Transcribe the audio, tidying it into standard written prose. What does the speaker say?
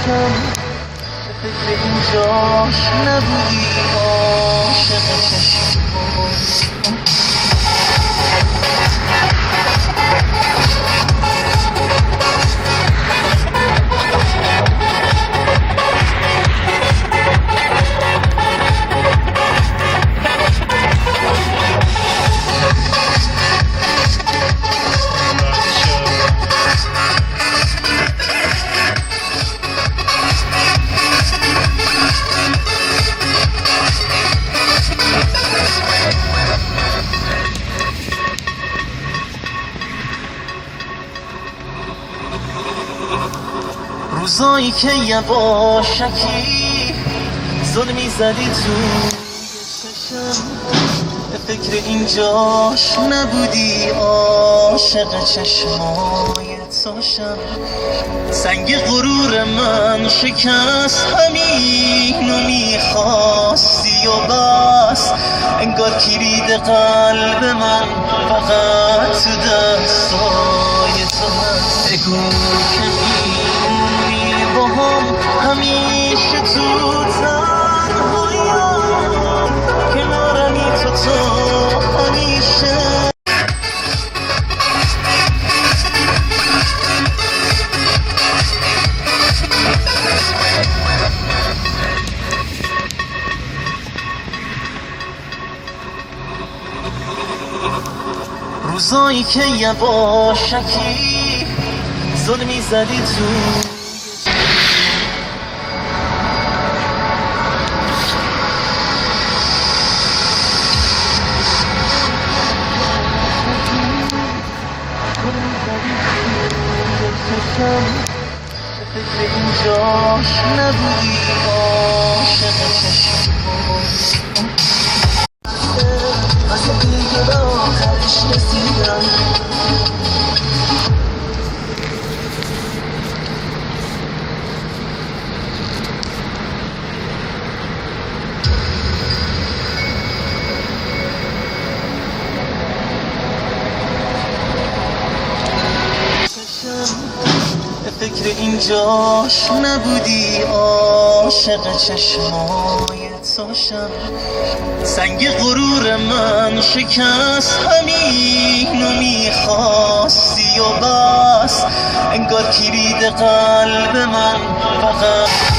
چشم به فکر اینجاش نبودی عاشق چشم. روزایی که یواشکی ظلمی زدی تو چشم به فکر اینجاش نبودی عاشق چشمای توشم. سنگ غرور من شکست همینو میخواستی و بس، انگار کلید قلب من فقط تو دستای تو هست. بگو همیشه تو تنهایم کنارمی تو همیشه. روزایی که یواشکی ظلمی زدی تو به فکر اینجاش نبودی عاشق چشم. از دیگه به آخرش رسیدم. به فکر اینجاش نبودی عاشق چشمای توشم. سنگ غرور من شکست همینو میخواستی و بس، انگار کلید قلب من فقط